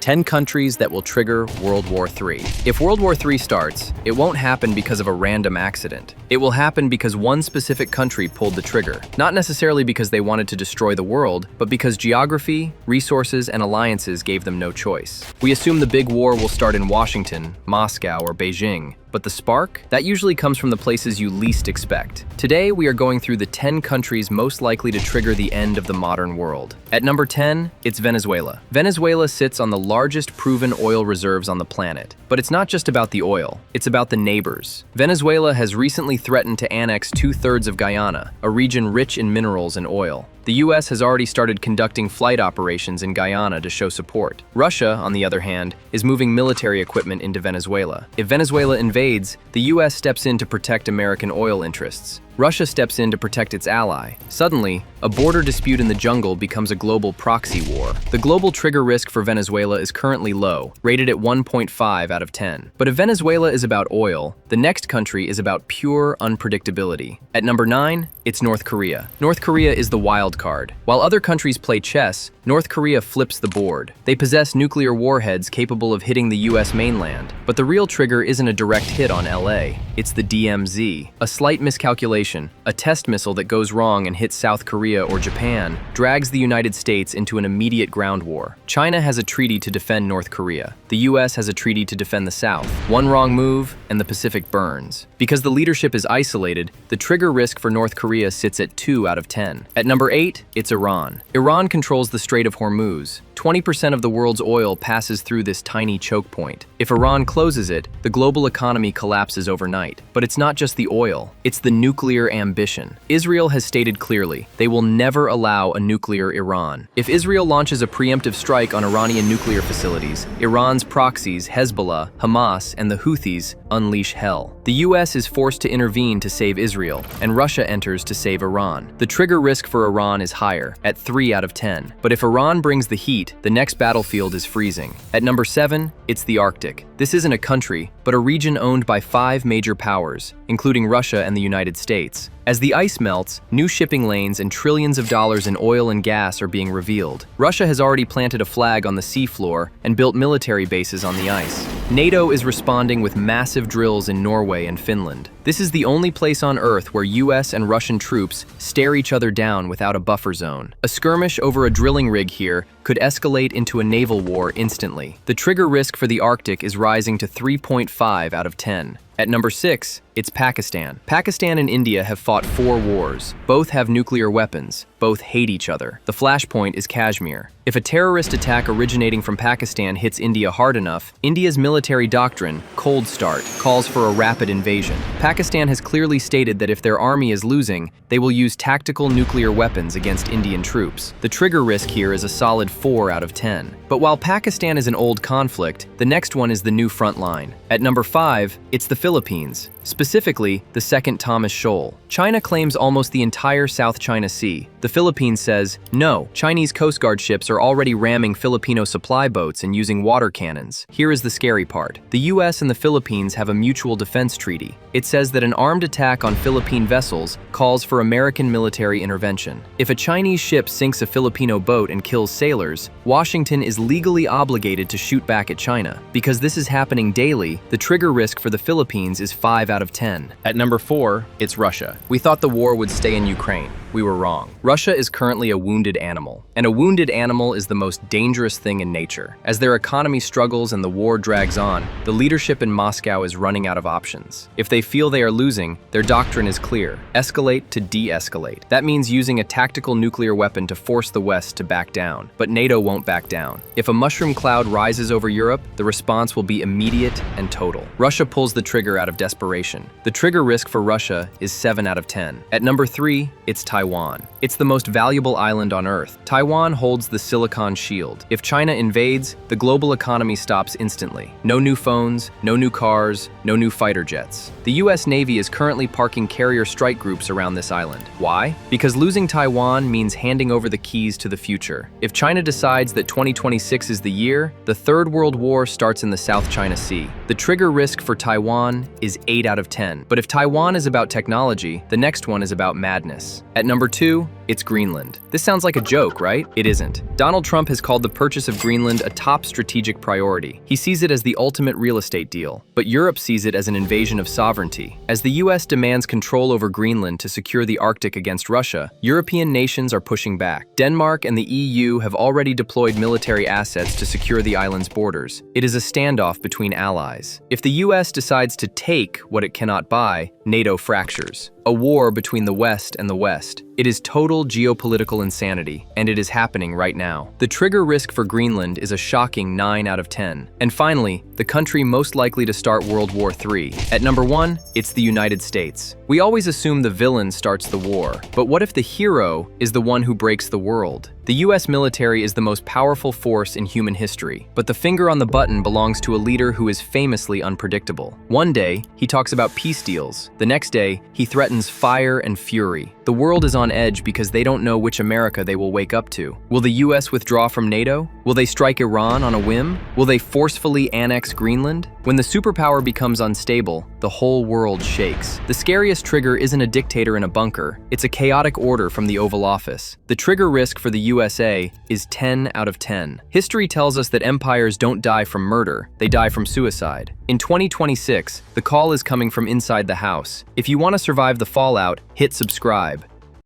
10 countries that will trigger World War III. If World War III starts, it won't happen because of a random accident. It will happen because one specific country pulled the trigger. Not necessarily because they wanted to destroy the world, but because geography, resources, and alliances gave them no choice. We assume the big war will start in Washington, Moscow, or Beijing. But the spark? That usually comes from the places you least expect. Today, we are going through the 10 countries most likely to trigger the end of the modern world. At number 10, it's Venezuela. Venezuela sits on the largest proven oil reserves on the planet. But it's not just about the oil, it's about the neighbors. Venezuela has recently threatened to annex 2/3 of Guyana, a region rich in minerals and oil. The US has already started conducting flight operations in Guyana to show support. Russia, on the other hand, is moving military equipment into Venezuela. If Venezuela invades, the US steps in to protect American oil interests. Russia steps in to protect its ally. Suddenly, a border dispute in the jungle becomes a global proxy war. The global trigger risk for Venezuela is currently low, rated at 1.5 out of 10. But if Venezuela is about oil, the next country is about pure unpredictability. At number 9, it's North Korea. North Korea is the wild card. While other countries play chess, North Korea flips the board. They possess nuclear warheads capable of hitting the US mainland. But the real trigger isn't a direct hit on LA. It's the DMZ. A slight miscalculation, a test missile that goes wrong and hits South Korea or Japan, drags the United States into an immediate ground war. China has a treaty to defend North Korea. The US has a treaty to defend the South. One wrong move, and the Pacific burns. Because the leadership is isolated, the trigger risk for North Korea sits at 2 out of 10. At number 8, it's Iran. Iran controls the Strait of Hormuz. 20% of the world's oil passes through this tiny choke point. If Iran closes it, the global economy collapses overnight. But it's not just the oil, it's the nuclear ambition. Israel has stated clearly, they will never allow a nuclear Iran. If Israel launches a preemptive strike on Iranian nuclear facilities, Iran's proxies, Hezbollah, Hamas, and the Houthis unleash hell. The US is forced to intervene to save Israel, and Russia enters to save Iran. The trigger risk for Iran is higher, at 3 out of 10. But if Iran brings the heat, the next battlefield is freezing. At number 7, it's the Arctic. This isn't a country, but a region owned by 5 major powers, including Russia and the United States. As the ice melts, new shipping lanes and trillions of dollars in oil and gas are being revealed. Russia has already planted a flag on the seafloor and built military bases on the ice. NATO is responding with massive drills in Norway and Finland. This is the only place on Earth where US and Russian troops stare each other down without a buffer zone. A skirmish over a drilling rig here could escalate into a naval war instantly. The trigger risk for the Arctic is rising to 3.5 out of 10. At number 6, it's Pakistan. Pakistan and India have fought 4 wars. Both have nuclear weapons. Both hate each other. The flashpoint is Kashmir. If a terrorist attack originating from Pakistan hits India hard enough, India's military doctrine, Cold Start, calls for a rapid invasion. Pakistan has clearly stated that if their army is losing, they will use tactical nuclear weapons against Indian troops. The trigger risk here is a solid 4 out of 10. But while Pakistan is an old conflict, the next one is the new front line. At number 5, it's the Philippines. Specifically, the Second Thomas Shoal. China claims almost the entire South China Sea. The Philippines says, no, Chinese Coast Guard ships are already ramming Filipino supply boats and using water cannons. Here is the scary part. The US and the Philippines have a mutual defense treaty. It says that an armed attack on Philippine vessels calls for American military intervention. If a Chinese ship sinks a Filipino boat and kills sailors, Washington is legally obligated to shoot back at China. Because this is happening daily, the trigger risk for the Philippines is 5 out of 10. At number 4, it's Russia. We thought the war would stay in Ukraine. We were wrong. Russia is currently a wounded animal, and a wounded animal is the most dangerous thing in nature. As their economy struggles and the war drags on, the leadership in Moscow is running out of options. If they feel they are losing, their doctrine is clear: escalate to de-escalate. That means using a tactical nuclear weapon to force the West to back down. But NATO won't back down. If a mushroom cloud rises over Europe, the response will be immediate and total. Russia pulls the trigger out of desperation. The trigger risk for Russia is 7 out of 10. At number 3, it's Taiwan. It's the most valuable island on Earth. Taiwan holds the Silicon Shield. If China invades, the global economy stops instantly. No new phones, no new cars, no new fighter jets. The US Navy is currently parking carrier strike groups around this island. Why? Because losing Taiwan means handing over the keys to the future. If China decides that 2026 is the year, the Third World War starts in the South China Sea. The trigger risk for Taiwan is 8 out of 10. But if Taiwan is about technology, the next one is about madness. At number 2, It's Greenland. This sounds like a joke, right? It isn't. Donald Trump has called the purchase of Greenland a top strategic priority. He sees it as the ultimate real estate deal, but Europe sees it as an invasion of sovereignty. As the US demands control over Greenland to secure the Arctic against Russia, European nations are pushing back. Denmark and the EU have already deployed military assets to secure the island's borders. It is a standoff between allies. If the US decides to take what it cannot buy, NATO fractures. A war between the West and the West. It is total geopolitical insanity, and it is happening right now. The trigger risk for Greenland is a shocking 9 out of 10. And finally, the country most likely to start World War III. At number 1, it's the United States. We always assume the villain starts the war, but what if the hero is the one who breaks the world? The US military is the most powerful force in human history, but the finger on the button belongs to a leader who is famously unpredictable. One day, he talks about peace deals. The next day, he threatens fire and fury. The world is on edge because they don't know which America they will wake up to. Will the US withdraw from NATO? Will they strike Iran on a whim? Will they forcefully annex Greenland? When the superpower becomes unstable, the whole world shakes. The scariest trigger isn't a dictator in a bunker, it's a chaotic order from the Oval Office. The trigger risk for the USA is 10 out of 10. History tells us that empires don't die from murder, they die from suicide. In 2026, the call is coming from inside the house. If you want to survive the fallout, hit subscribe.